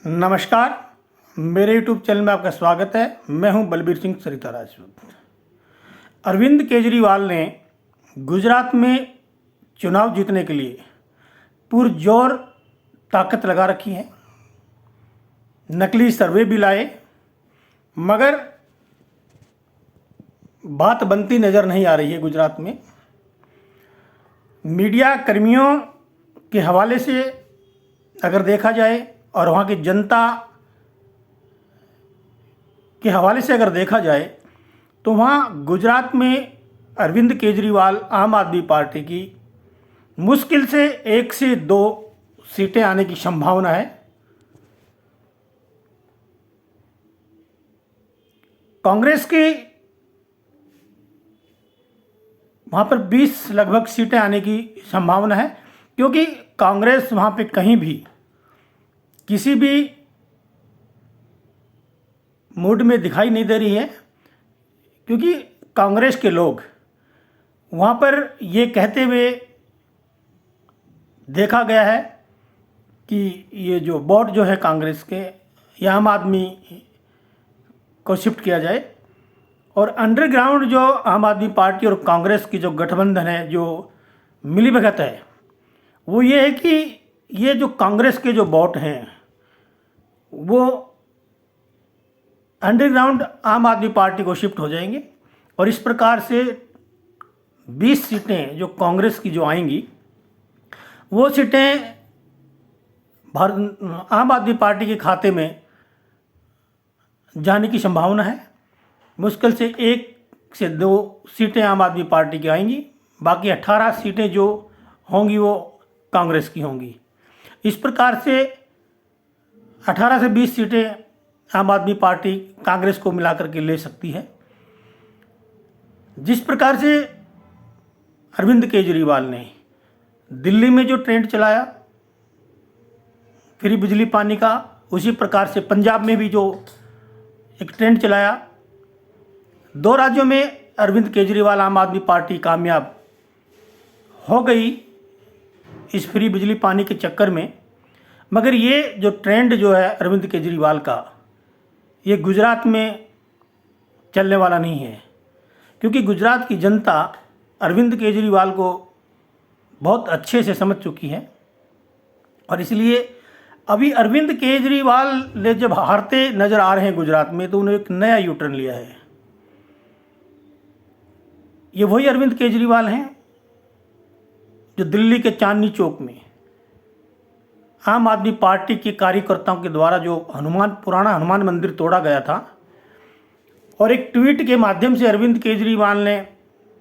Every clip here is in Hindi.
नमस्कार। मेरे YouTube चैनल में आपका स्वागत है। मैं हूं बलबीर सिंह सरिता राजपूत। अरविंद केजरीवाल ने गुजरात में चुनाव जीतने के लिए पुरजोर ताकत लगा रखी है। नकली सर्वे भी लाए, मगर बात बनती नज़र नहीं आ रही है। गुजरात में मीडिया कर्मियों के हवाले से अगर देखा जाए और वहाँ की जनता के हवाले से अगर देखा जाए तो वहाँ गुजरात में अरविंद केजरीवाल आम आदमी पार्टी की मुश्किल से 1 से 2 सीटें आने की संभावना है। कांग्रेस की वहाँ पर 20 लगभग सीटें आने की संभावना है, क्योंकि कांग्रेस वहाँ पे कहीं भी किसी भी मूड में दिखाई नहीं दे रही है, क्योंकि कांग्रेस के लोग वहाँ पर ये कहते हुए देखा गया है कि ये जो वोट जो है कांग्रेस के, ये आम आदमी को शिफ्ट किया जाए। और अंडरग्राउंड जो आम आदमी पार्टी और कांग्रेस की जो गठबंधन है, जो मिलीभगत है, वो ये है कि ये जो कांग्रेस के जो वोट हैं वो अंडरग्राउंड आम आदमी पार्टी को शिफ्ट हो जाएंगे। और इस प्रकार से 20 सीटें जो कांग्रेस की जो आएंगी, वो सीटें आम आदमी पार्टी के खाते में जाने की संभावना है। मुश्किल से 1 से 2 सीटें आम आदमी पार्टी की आएंगी, बाकी 18 सीटें जो होंगी वो कांग्रेस की होंगी। इस प्रकार से 18 से 20 सीटें आम आदमी पार्टी कांग्रेस को मिलाकर के ले सकती है। जिस प्रकार से अरविंद केजरीवाल ने दिल्ली में जो ट्रेंड चलाया फ्री बिजली पानी का, उसी प्रकार से पंजाब में भी जो एक ट्रेंड चलाया। 2 राज्यों में अरविंद केजरीवाल आम आदमी पार्टी कामयाब हो गई इस फ्री बिजली पानी के चक्कर में। मगर ये जो ट्रेंड जो है अरविंद केजरीवाल का, ये गुजरात में चलने वाला नहीं है, क्योंकि गुजरात की जनता अरविंद केजरीवाल को बहुत अच्छे से समझ चुकी है। और इसलिए अभी अरविंद केजरीवाल ने जब हारते नज़र आ रहे हैं गुजरात में, तो उन्होंने एक नया यू टर्न लिया है। ये वही अरविंद केजरीवाल हैं जो दिल्ली के चांदनी चौक में आम आदमी पार्टी के कार्यकर्ताओं के द्वारा जो पुराना हनुमान मंदिर तोड़ा गया था, और एक ट्वीट के माध्यम से अरविंद केजरीवाल ने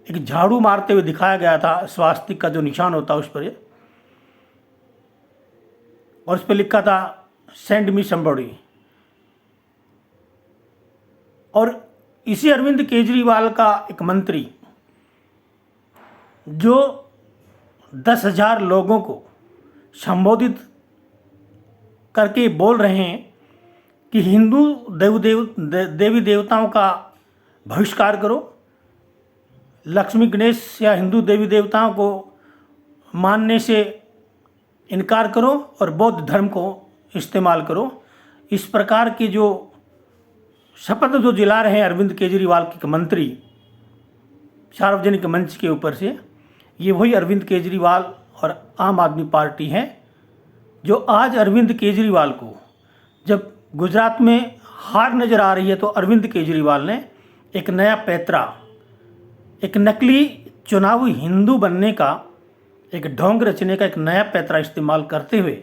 एक झाड़ू मारते हुए दिखाया गया था, स्वास्तिक का जो निशान होता है उस पर, और उस पर लिखा था सेंड मी समबडी। और इसी अरविंद केजरीवाल का एक मंत्री जो 10,000 लोगों को संबोधित करके बोल रहे हैं कि हिंदू देवी देवताओं का बहिष्कार करो, लक्ष्मी गणेश या हिंदू देवी देवताओं को मानने से इनकार करो और बौद्ध धर्म को इस्तेमाल करो। इस प्रकार की जो शपथ जो दिला रहे हैं अरविंद केजरीवाल के मंत्री सार्वजनिक मंच के ऊपर से, ये वही अरविंद केजरीवाल और आम आदमी पार्टी है जो आज अरविंद केजरीवाल को, जब गुजरात में हार नज़र आ रही है, तो अरविंद केजरीवाल ने एक नया पैतरा, एक नकली चुनावी हिंदू बनने का, एक ढोंग रचने का एक नया पैतरा इस्तेमाल करते हुए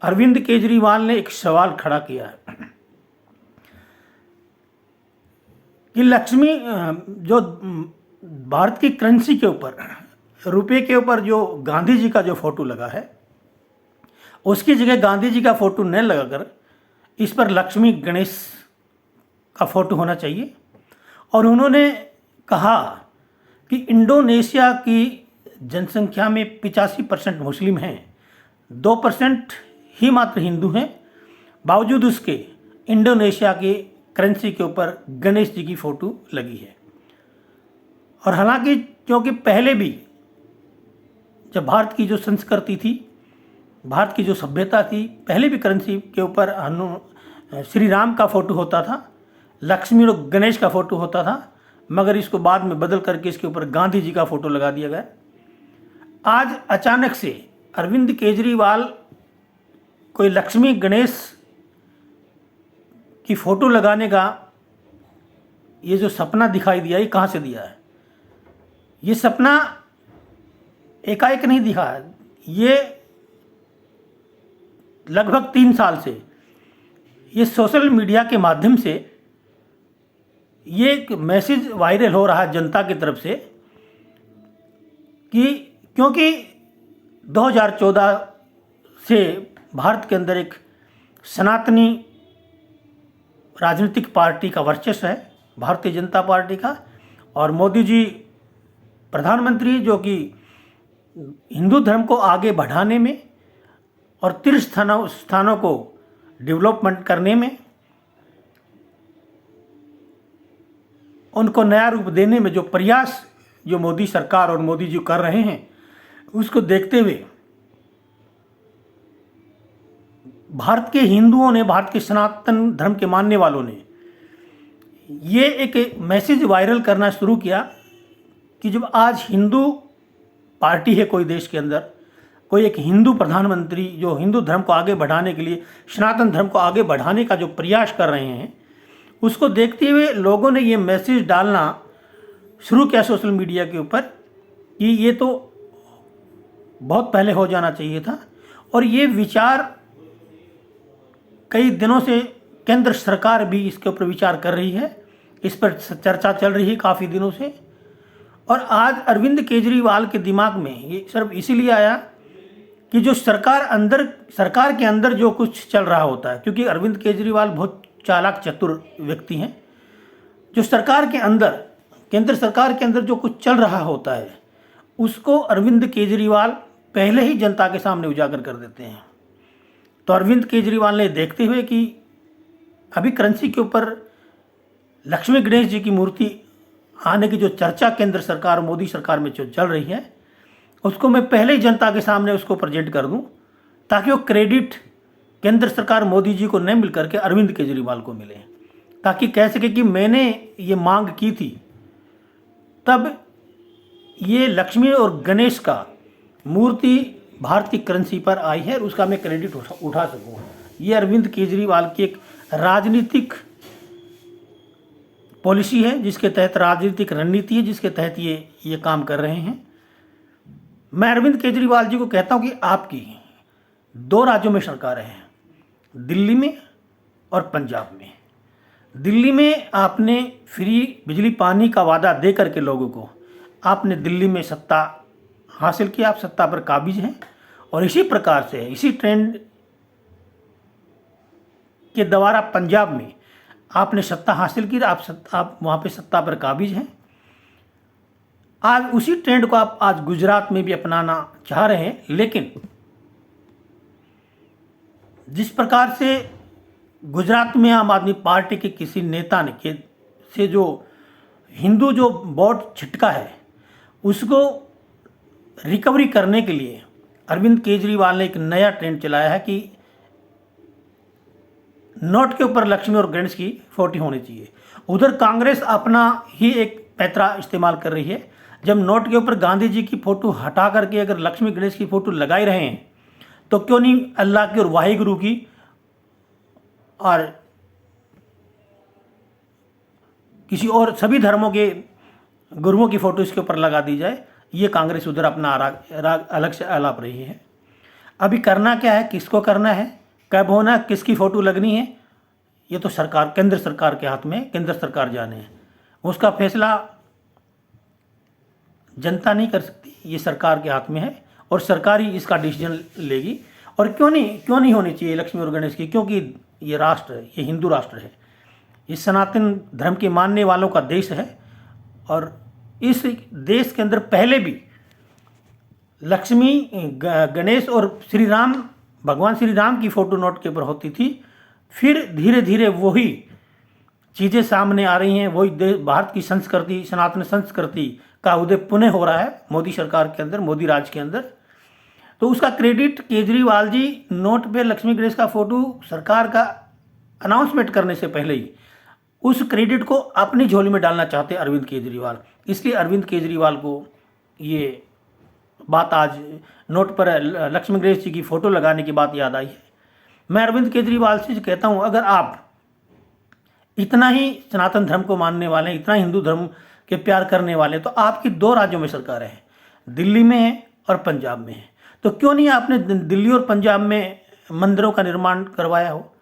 अरविंद केजरीवाल ने एक सवाल खड़ा किया है कि लक्ष्मी जो भारत की करेंसी के ऊपर, रुपये के ऊपर जो गांधी जी का जो फोटो लगा है, उसकी जगह गांधी जी का फोटो न लगाकर इस पर लक्ष्मी गणेश का फोटो होना चाहिए। और उन्होंने कहा कि इंडोनेशिया की जनसंख्या में 85% मुस्लिम हैं, 2% ही मात्र हिंदू हैं, बावजूद उसके इंडोनेशिया के करेंसी के ऊपर गणेश जी की फ़ोटो लगी है। और हालांकि क्योंकि पहले भी जब भारत की जो संस्कृति थी, भारत की जो सभ्यता थी, पहले भी करेंसी के ऊपर श्री राम का फोटो होता था, लक्ष्मी और गणेश का फोटो होता था, मगर इसको बाद में बदल करके इसके ऊपर गांधी जी का फोटो लगा दिया गया। आज अचानक से अरविंद केजरीवाल कोई लक्ष्मी गणेश की फोटो लगाने का ये जो सपना दिखाई दिया, ये कहाँ से दिया है? ये सपना एकाएक नहीं दिखा है, ये लगभग 3 साल से ये सोशल मीडिया के माध्यम से ये एक मैसेज वायरल हो रहा है जनता की तरफ से कि क्योंकि 2014 से भारत के अंदर एक सनातनी राजनीतिक पार्टी का वर्चस्व है, भारतीय जनता पार्टी का, और मोदी जी प्रधानमंत्री जो कि हिंदू धर्म को आगे बढ़ाने में और तीर्थ स्थानों को डेवलपमेंट करने में, उनको नया रूप देने में जो प्रयास जो मोदी सरकार और मोदी जी कर रहे हैं, उसको देखते हुए भारत के हिंदुओं ने, भारत के सनातन धर्म के मानने वालों ने ये एक मैसेज वायरल करना शुरू किया कि जब आज हिंदू पार्टी है कोई देश के अंदर, कोई एक हिंदू प्रधानमंत्री जो हिंदू धर्म को आगे बढ़ाने के लिए, सनातन धर्म को आगे बढ़ाने का जो प्रयास कर रहे हैं, उसको देखते हुए लोगों ने ये मैसेज डालना शुरू किया सोशल मीडिया के ऊपर कि ये तो बहुत पहले हो जाना चाहिए था। और ये विचार कई दिनों से केंद्र सरकार भी इसके ऊपर विचार कर रही है, इस पर चर्चा चल रही है काफ़ी दिनों से। और आज अरविंद केजरीवाल के दिमाग में ये सिर्फ इसीलिए आया कि जो सरकार के अंदर जो कुछ चल रहा होता है, क्योंकि अरविंद केजरीवाल बहुत चालाक चतुर व्यक्ति हैं, जो सरकार के अंदर, केंद्र सरकार के अंदर जो कुछ चल रहा होता है, उसको अरविंद केजरीवाल पहले ही जनता के सामने उजागर कर देते हैं। तो अरविंद केजरीवाल ने देखते हुए कि अभी करेंसी के ऊपर लक्ष्मी गणेश जी की मूर्ति आने की जो चर्चा केंद्र सरकार, मोदी सरकार में जो चल रही है, उसको मैं पहले ही जनता के सामने उसको प्रेजेंट कर दूं, ताकि वो क्रेडिट केंद्र सरकार मोदी जी को नहीं मिल करके अरविंद केजरीवाल को मिले, ताकि कह सके कि मैंने ये मांग की थी, तब ये लक्ष्मी और गणेश का मूर्ति भारतीय करेंसी पर आई है, उसका मैं क्रेडिट उठा सकूँ। ये अरविंद केजरीवाल की एक राजनीतिक पॉलिसी है, जिसके तहत राजनीतिक रणनीति है, जिसके तहत ये काम कर रहे हैं। मैं अरविंद केजरीवाल जी को कहता हूं कि आपकी 2 राज्यों में सरकारें हैं, दिल्ली में और पंजाब में। दिल्ली में आपने फ्री बिजली पानी का वादा दे करके लोगों को आपने दिल्ली में सत्ता हासिल की, आप सत्ता पर काबिज हैं। और इसी प्रकार से, इसी ट्रेंड के द्वारा पंजाब में आपने सत्ता हासिल की, आप वहाँ पे सत्ता पर काबिज हैं। आज उसी ट्रेंड को आप आज गुजरात में भी अपनाना चाह रहे हैं, लेकिन जिस प्रकार से गुजरात में आम आदमी पार्टी के किसी नेता ने से जो हिंदू जो वोट छिटका है, उसको रिकवरी करने के लिए अरविंद केजरीवाल ने एक नया ट्रेंड चलाया है कि नोट के ऊपर लक्ष्मी और गणेश की फोटो होनी चाहिए। उधर कांग्रेस अपना ही एक पैतरा इस्तेमाल कर रही है, जब नोट के ऊपर गांधी जी की फोटो हटा करके अगर लक्ष्मी गणेश की फोटो लगाई रहे हैं, तो क्यों नहीं अल्लाह की और वाहिगुरु की और किसी और सभी धर्मों के गुरुओं की फोटो इसके ऊपर लगा दी जाए। ये कांग्रेस उधर अपना अलग से आलाप रही है। अभी करना क्या है, किसको करना है, कब होना, किसकी फ़ोटो लगनी है, ये तो सरकार, केंद्र सरकार के हाथ में, केंद्र सरकार जाने है। उसका फैसला जनता नहीं कर सकती, ये सरकार के हाथ में है और सरकार ही इसका डिसीजन लेगी। और क्यों नहीं होनी चाहिए लक्ष्मी और गणेश की, क्योंकि ये राष्ट्र है, ये हिंदू राष्ट्र है, ये सनातन धर्म के मानने वालों का देश है। और इस देश के अंदर पहले भी लक्ष्मी, गणेश और श्री राम, भगवान श्री राम की फ़ोटो नोट के ऊपर होती थी। फिर धीरे धीरे वही चीज़ें सामने आ रही हैं, वही भारत की संस्कृति, सनातन संस्कृति का उदय पुनः हो रहा है मोदी सरकार के अंदर, मोदी राज के अंदर। तो उसका क्रेडिट केजरीवाल जी नोट पे लक्ष्मी गणेश का फोटो सरकार का अनाउंसमेंट करने से पहले ही उस क्रेडिट को अपनी झोली में डालना चाहते हैं अरविंद केजरीवाल। इसलिए अरविंद केजरीवाल को ये बात आज नोट पर लक्ष्मी गणेश जी की फ़ोटो लगाने की बात याद आई है। मैं अरविंद केजरीवाल से कहता हूँ, अगर आप इतना ही सनातन धर्म को मानने वाले हैं, इतना हिंदू धर्म के प्यार करने वाले हैं, तो आपकी 2 राज्यों में सरकारें हैं, दिल्ली में है और पंजाब में है। तो क्यों नहीं आपने दिल्ली और पंजाब में मंदिरों का निर्माण करवाया हो?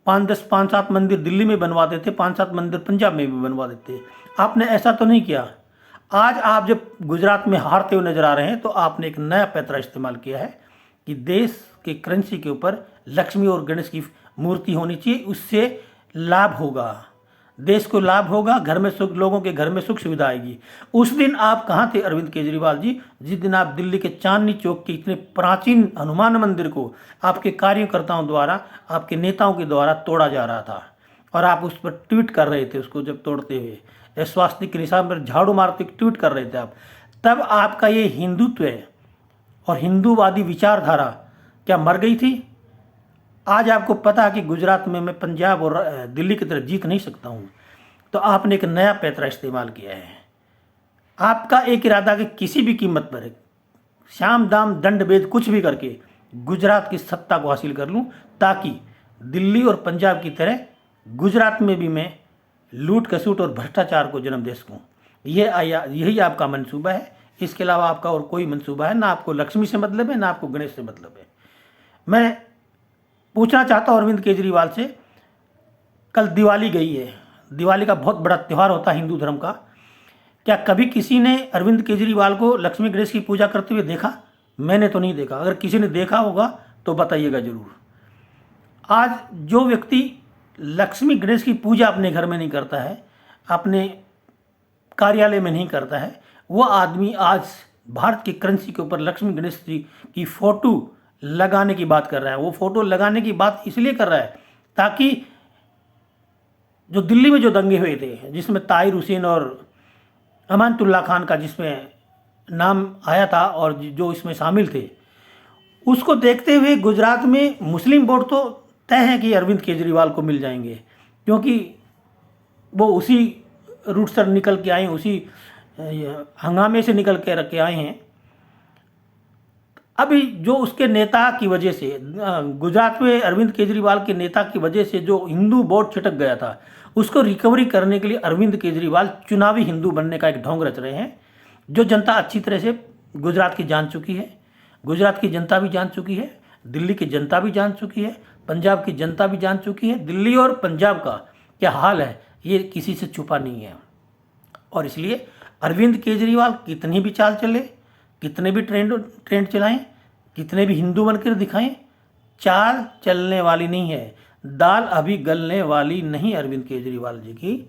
5-7 मंदिर दिल्ली में बनवा देते, 5-7 मंदिर पंजाब में भी बनवा देते। आपने ऐसा तो नहीं किया। आज आप जब गुजरात में हारते हुए नजर आ रहे हैं तो आपने एक नया पैतरा इस्तेमाल किया है कि देश के करेंसी के ऊपर लक्ष्मी और गणेश की मूर्ति होनी चाहिए, उससे लाभ होगा, देश को लाभ होगा, घर में सुख, लोगों के घर में सुख सुविधा आएगी। उस दिन आप कहाँ थे अरविंद केजरीवाल जी, जिस दिन आप दिल्ली के चांदनी चौक के इतने प्राचीन हनुमान मंदिर को आपके कार्यकर्ताओं द्वारा, आपके नेताओं के द्वारा तोड़ा जा रहा था और आप उस पर ट्वीट कर रहे थे, उसको जब तोड़ते हुए स्वास्थ्य के निशान पर झाड़ू मारते ट्वीट कर रहे थे आप, तब आपका ये हिंदुत्व और हिंदूवादी विचारधारा क्या मर गई थी? आज आपको पता है कि गुजरात में मैं पंजाब और दिल्ली की तरफ जीत नहीं सकता हूँ, तो आपने एक नया पैतरा इस्तेमाल किया है। आपका एक इरादा कि किसी भी कीमत पर शाम दाम दंड भेद कुछ भी करके गुजरात की सत्ता को हासिल कर लूँ, ताकि दिल्ली और पंजाब की तरह गुजरात में भी मैं लूट खसूट और भ्रष्टाचार को जन्म दे सकूँ। यही आपका मंसूबा है। इसके अलावा आपका और कोई मंसूबा है? ना आपको लक्ष्मी से मतलब है, ना आपको गणेश से मतलब है। मैं पूछना चाहता हूँ अरविंद केजरीवाल से, कल दिवाली गई है, दिवाली का बहुत बड़ा त्यौहार होता है हिंदू धर्म का, क्या कभी किसी ने अरविंद केजरीवाल को लक्ष्मी गणेश की पूजा करते हुए देखा? मैंने तो नहीं देखा। अगर किसी ने देखा होगा तो बताइएगा ज़रूर। आज जो व्यक्ति लक्ष्मी गणेश की पूजा अपने घर में नहीं करता है, अपने कार्यालय में नहीं करता है, वो आदमी आज भारत की करेंसी के ऊपर लक्ष्मी गणेश जी की फ़ोटो लगाने की बात कर रहा है। वो फ़ोटो लगाने की बात इसलिए कर रहा है ताकि जो दिल्ली में जो दंगे हुए थे, जिसमें ताहिर हुसैन और अमानतुल्लाह खान का जिसमें नाम आया था और जो इसमें शामिल थे, उसको देखते हुए गुजरात में मुस्लिम वोट तो तय है कि अरविंद केजरीवाल को मिल जाएंगे, क्योंकि वो उसी रूट से निकल के आए हैं, उसी हंगामे से निकल के रख के आए हैं। अभी जो उसके नेता की वजह से, गुजरात में अरविंद केजरीवाल के नेता की वजह से जो हिंदू वोट छिटक गया था, उसको रिकवरी करने के लिए अरविंद केजरीवाल चुनावी हिंदू बनने का एक ढोंग रच रहे हैं, जो जनता अच्छी तरह से गुजरात की जान चुकी है। गुजरात की जनता भी जान चुकी है, दिल्ली की जनता भी जान चुकी है, पंजाब की जनता भी जान चुकी है। दिल्ली और पंजाब का क्या हाल है ये किसी से छुपा नहीं है। और इसलिए अरविंद केजरीवाल कितनी भी चाल चले, कितने भी ट्रेंड चलाएं, कितने भी हिंदू बनकर दिखाएं, चाल चलने वाली नहीं है, दाल अभी गलने वाली नहीं अरविंद केजरीवाल जी की।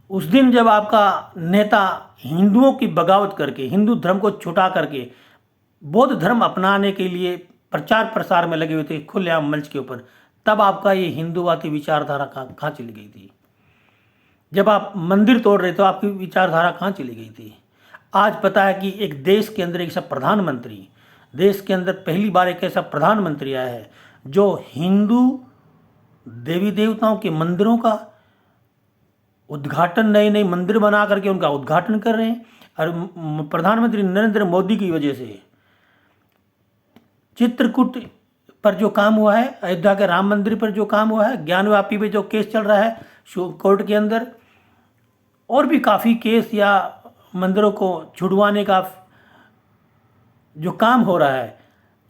उस दिन जब आपका नेता हिंदुओं की बगावत करके, हिंदू धर्म को छुटा करके बौद्ध धर्म अपनाने के लिए प्रचार प्रसार में लगे हुए थे खुलेआम मंच के ऊपर, तब आपका ये हिंदूवादी विचारधारा कहाँ चली गई थी? जब आप मंदिर तोड़ रहे थे तो आपकी विचारधारा कहाँ चली गई थी? आज पता है कि एक देश के अंदर एक ऐसा प्रधानमंत्री, देश के अंदर पहली बार एक ऐसा प्रधानमंत्री आया है जो हिंदू देवी देवताओं के मंदिरों का उद्घाटन, नए नए मंदिर बना करके उनका उद्घाटन कर रहे हैं। और प्रधानमंत्री नरेंद्र मोदी की वजह से चित्रकूट पर जो काम हुआ है, अयोध्या के राम मंदिर पर जो काम हुआ है, ज्ञानवापी पे जो केस चल रहा है कोर्ट के अंदर, और भी काफ़ी केस या मंदिरों को छुड़वाने का जो काम हो रहा है,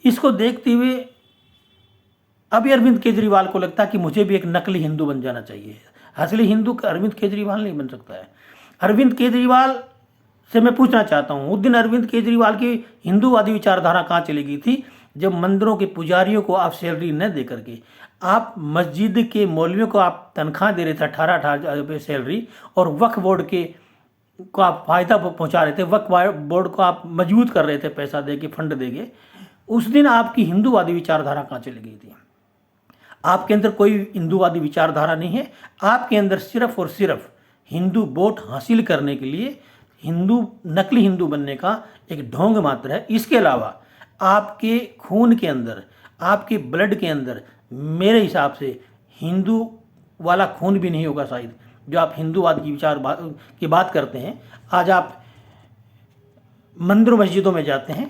इसको देखते हुए अभी अरविंद केजरीवाल को लगता है कि मुझे भी एक नकली हिंदू बन जाना चाहिए। असली हिंदू अरविंद केजरीवाल नहीं बन सकता है। अरविंद केजरीवाल से मैं पूछना चाहता हूँ, उस दिन अरविंद केजरीवाल की हिंदूवादी विचारधारा कहाँ चली गई थी, जब मंदिरों के पुजारियों को आप सैलरी न दे करके, आप मस्जिद के मौलवियों को आप तनख्वाह दे रहे थे 18,000 रुपये सैलरी, और वक्फ बोर्ड के को आप फ़ायदा पहुंचा रहे थे, वक्फ बोर्ड को आप मजबूत कर रहे थे पैसा दे के, फंड देके। उस दिन आपकी हिंदूवादी विचारधारा कहाँ चली गई थी? आपके अंदर कोई हिंदूवादी विचारधारा नहीं है। आपके अंदर सिर्फ और सिर्फ हिंदू वोट हासिल करने के लिए हिंदू, नकली हिंदू बनने का एक ढोंग मात्र है। इसके अलावा आपके खून के अंदर, आपके ब्लड के अंदर मेरे हिसाब से हिंदू वाला खून भी नहीं होगा शायद, जो आप हिंदूवाद की की बात करते हैं। आज आप मंदिरों मस्जिदों में जाते हैं,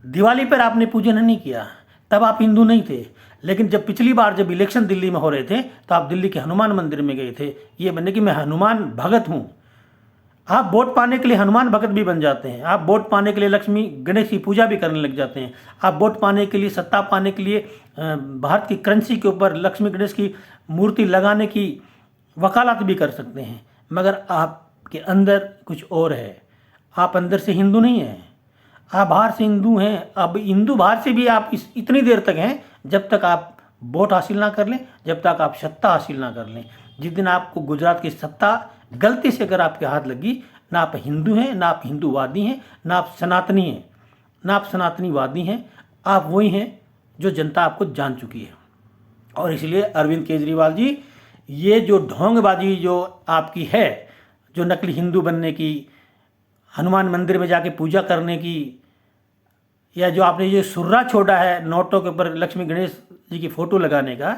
दिवाली पर आपने पूजन नहीं किया, तब आप हिंदू नहीं थे। लेकिन जब पिछली बार जब इलेक्शन दिल्ली में हो रहे थे तो आप दिल्ली के हनुमान मंदिर में गए थे, ये बनने कि मैं हनुमान भगत हूँ। आप वोट पाने के लिए हनुमान भगत भी बन जाते हैं, आप वोट पाने के लिए लक्ष्मी गणेश की पूजा भी करने लग जाते हैं, आप वोट पाने के लिए, सत्ता पाने के लिए भारत की करेंसी के ऊपर लक्ष्मी गणेश की मूर्ति लगाने की वकालत भी कर सकते हैं। मगर आपके अंदर कुछ और है, आप अंदर से हिंदू नहीं हैं, आप बाहर से हिंदू हैं। अब हिंदू बाहर से भी आप इतनी देर तक हैं जब तक आप वोट हासिल ना कर लें, जब तक आप सत्ता हासिल ना कर लें। जिस दिन आपको गुजरात की सत्ता गलती से अगर आपके हाथ लगी, ना आप हिंदू हैं, ना आप हिंदूवादी हैं, ना आप सनातनी हैं, ना आप सनातनीवादी हैं, आप वही हैं जो जनता आपको जान चुकी है। और इसलिए अरविंद केजरीवाल जी, ये जो ढोंगबाजी जो आपकी है, जो नकली हिंदू बनने की, हनुमान मंदिर में जाके पूजा करने की, या जो आपने ये सुर्रा छोड़ा है नोटों के ऊपर लक्ष्मी गणेश जी की फ़ोटो लगाने का,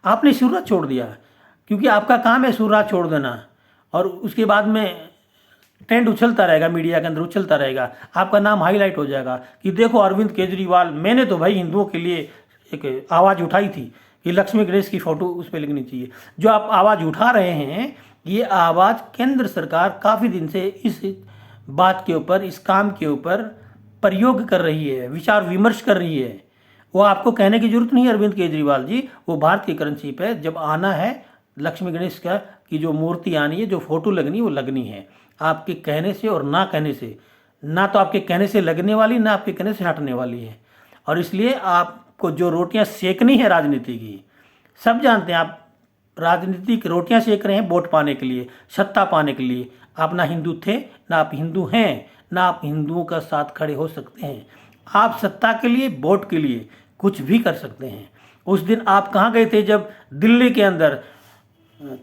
आपने सुर्रा छोड़ दिया, क्योंकि आपका काम है सुर्रा छोड़ देना। और उसके बाद में ट्रेंड उछलता रहेगा, मीडिया के अंदर उछलता रहेगा, आपका नाम हाईलाइट हो जाएगा कि देखो अरविंद केजरीवाल, मैंने तो भाई हिंदुओं के लिए एक आवाज़ उठाई थी कि लक्ष्मी गणेश की फ़ोटो उस पर लगनी चाहिए। जो आप आवाज़ उठा रहे हैं, ये आवाज़ केंद्र सरकार काफ़ी दिन से इस बात के ऊपर, इस काम के ऊपर प्रयोग कर रही है, विचार विमर्श कर रही है। वो आपको कहने की जरूरत नहीं है अरविंद केजरीवाल जी, वो भारत की करेंसी पे जब आना है, लक्ष्मी गणेश का की जो मूर्ति आनी है, जो फोटो लगनी है, वो लगनी है। आपके कहने से और ना कहने से, ना तो आपके कहने से लगने वाली, ना आपके कहने से हटने वाली है। और इसलिए आपको जो रोटियां सेकनी है राजनीति की, सब जानते हैं आप राजनीतिक रोटियां सेक रहे हैं वोट पाने के लिए, सत्ता पाने के लिए। आप ना हिंदू थे, ना आप हिंदू हैं, ना आप हिंदुओं का साथ खड़े हो सकते हैं। आप सत्ता के लिए, वोट के लिए कुछ भी कर सकते हैं। उस दिन आप कहाँ गए थे जब दिल्ली के अंदर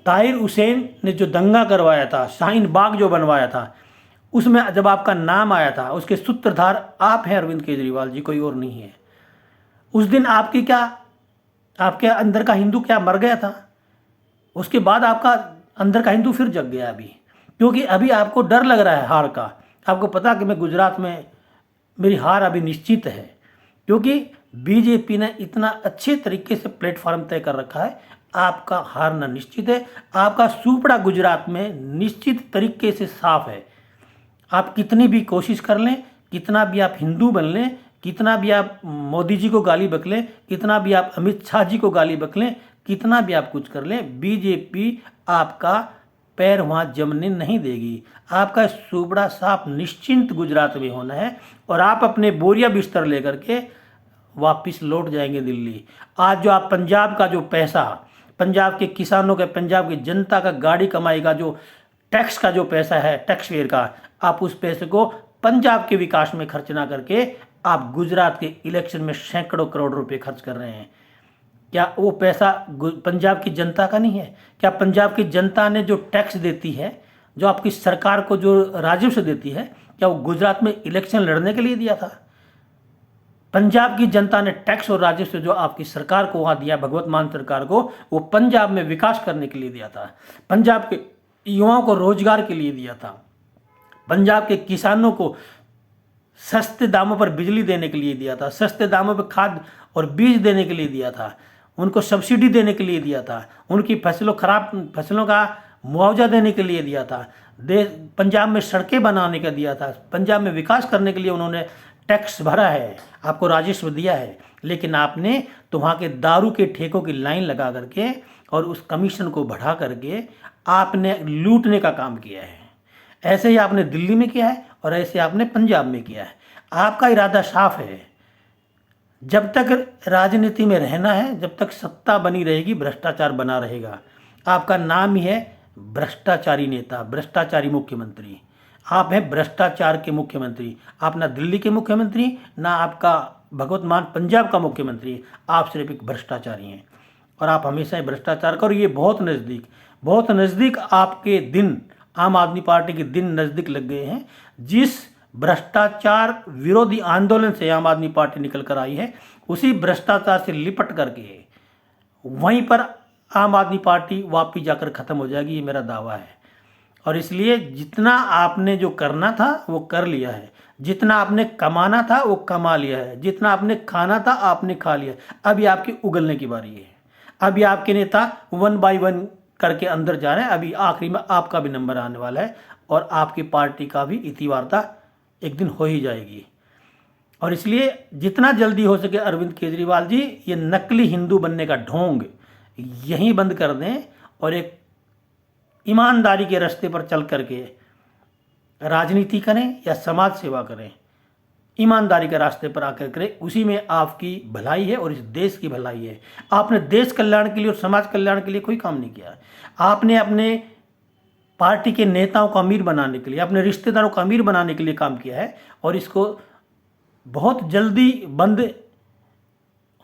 ताहिर हुसैन ने जो दंगा करवाया था, शाहीन बाग जो बनवाया था, उसमें जब आपका नाम आया था, उसके सूत्रधार आप हैं अरविंद केजरीवाल जी, कोई और नहीं है। उस दिन आपकी क्या, आपके अंदर का हिंदू क्या मर गया था? उसके बाद आपका अंदर का हिंदू फिर जग गया अभी, क्योंकि अभी आपको डर लग रहा है हार का। आपको पता कि मैं गुजरात में मेरी हार अभी निश्चित है, क्योंकि बीजेपी ने इतना अच्छे तरीके से प्लेटफॉर्म तय कर रखा है, आपका हारना निश्चित है। आपका सुपड़ा गुजरात में निश्चित तरीके से साफ है। आप कितनी भी कोशिश कर लें, कितना भी आप हिंदू बन लें, कितना भी आप मोदी जी को गाली बक लें, कितना भी आप अमित शाह जी को गाली बक लें, कितना भी आप कुछ कर लें, बीजेपी आपका पैर वहाँ जमने नहीं देगी। आपका सुबड़ा साफ निश्चिंत गुजरात में होना है और आप अपने बोरिया बिस्तर लेकर के वापस लौट जाएंगे दिल्ली। आज जो आप पंजाब का जो पैसा, पंजाब के किसानों का, पंजाब की जनता का गाड़ी कमाई का जो टैक्स का जो पैसा है, टैक्स फेयर का, आप उस पैसे को पंजाब के विकास में खर्च ना करके आप गुजरात के इलेक्शन में सैकड़ों करोड़ रुपए खर्च कर रहे हैं। क्या वो पैसा पंजाब की जनता का नहीं है? क्या पंजाब की जनता ने जो टैक्स देती है, जो आपकी सरकार को जो राजस्व देती है, क्या वो गुजरात में इलेक्शन लड़ने के लिए दिया था? पंजाब की जनता ने टैक्स और राजस्व जो आपकी सरकार को वहाँ दिया, भगवत मान सरकार को, वो पंजाब में विकास करने के लिए दिया था, पंजाब के युवाओं को रोजगार के लिए दिया था, पंजाब के किसानों को सस्ते दामों पर बिजली देने के लिए दिया था, सस्ते दामों पर खाद और बीज देने के लिए दिया था, उनको सब्सिडी देने के लिए दिया था, उनकी खराब फसलों का मुआवजा देने के लिए दिया था, पंजाब में सड़कें बनाने का दिया था, पंजाब में विकास करने के लिए उन्होंने टैक्स भरा है, आपको राजस्व दिया है। लेकिन आपने तो वहाँ के दारू के ठेकों की लाइन लगा करके और उस कमीशन को बढ़ा करके आपने लूटने का काम किया है। ऐसे ही आपने दिल्ली में किया है और ऐसे आपने पंजाब में किया है। आपका इरादा साफ है, जब तक राजनीति में रहना है, जब तक सत्ता बनी रहेगी, भ्रष्टाचार बना रहेगा। आपका नाम ही है भ्रष्टाचारी नेता, भ्रष्टाचारी मुख्यमंत्री। आप हैं भ्रष्टाचार के मुख्यमंत्री। आप ना दिल्ली के मुख्यमंत्री, ना आपका भगवत मान पंजाब का मुख्यमंत्री, आप सिर्फ एक भ्रष्टाचारी हैं और आप हमेशा ही भ्रष्टाचार करो। ये बहुत नज़दीक आपके दिन, आम आदमी पार्टी के दिन नज़दीक लग गए हैं। जिस भ्रष्टाचार विरोधी आंदोलन से आम आदमी पार्टी निकल कर आई है, उसी भ्रष्टाचार से लिपट करके वहीं पर आम आदमी पार्टी वापस जाकर ख़त्म हो जाएगी, ये मेरा दावा है। और इसलिए जितना आपने जो करना था वो कर लिया है, जितना आपने कमाना था वो कमा लिया है, जितना आपने खाना था आपने खा लिया। अभी आपकी उगलने की बारी है। अभी आपके नेता 1 बाय 1 करके अंदर जा रहे हैं। अभी आखिरी में आपका भी नंबर आने वाला है और आपकी पार्टी का भी इतिवार्ता एक दिन हो ही जाएगी। और इसलिए जितना जल्दी हो सके अरविंद केजरीवाल जी, ये नकली हिंदू बनने का ढोंग यहीं बंद कर दें और एक ईमानदारी के रास्ते पर चल करके राजनीति करें या समाज सेवा करें। ईमानदारी के रास्ते पर आकर करें, उसी में आपकी भलाई है और इस देश की भलाई है। आपने देश कल्याण के लिए और समाज कल्याण के लिए कोई काम नहीं किया। आपने अपने पार्टी के नेताओं को अमीर बनाने के लिए, अपने रिश्तेदारों को अमीर बनाने के लिए काम किया है और इसको बहुत जल्दी बंद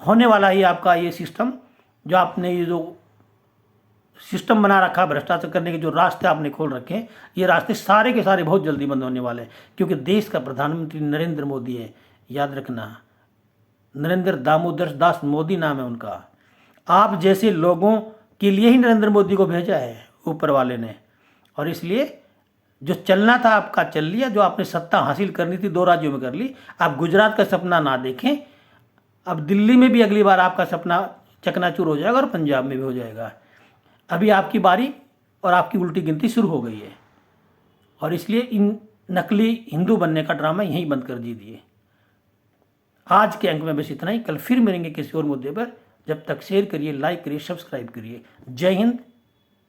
होने वाला है आपका ये सिस्टम। जो आपने ये जो सिस्टम बना रखा भ्रष्टाचार करने के जो रास्ते आपने खोल रखे हैं, ये रास्ते सारे के सारे बहुत जल्दी बंद होने वाले हैं, क्योंकि देश का प्रधानमंत्री नरेंद्र मोदी है। याद रखना, नरेंद्र दामोदर दास मोदी नाम है उनका। आप जैसे लोगों के लिए ही नरेंद्र मोदी को भेजा है ऊपर वाले ने। और इसलिए जो चलना था आपका चल लिया, जो आपने सत्ता हासिल करनी थी 2 राज्यों में कर ली। आप गुजरात का सपना ना देखें, अब दिल्ली में भी अगली बार आपका सपना चकनाचूर हो जाएगा और पंजाब में भी हो जाएगा। अभी आपकी बारी और आपकी उल्टी गिनती शुरू हो गई है। और इसलिए इन नकली हिंदू बनने का ड्रामा यहीं बंद कर दीजिए। आज के अंक में बस इतना ही। कल फिर मिलेंगे किसी और मुद्दे पर। जब तक शेयर करिए, लाइक करिए, सब्सक्राइब करिए। जय हिंद,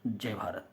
जय भारत।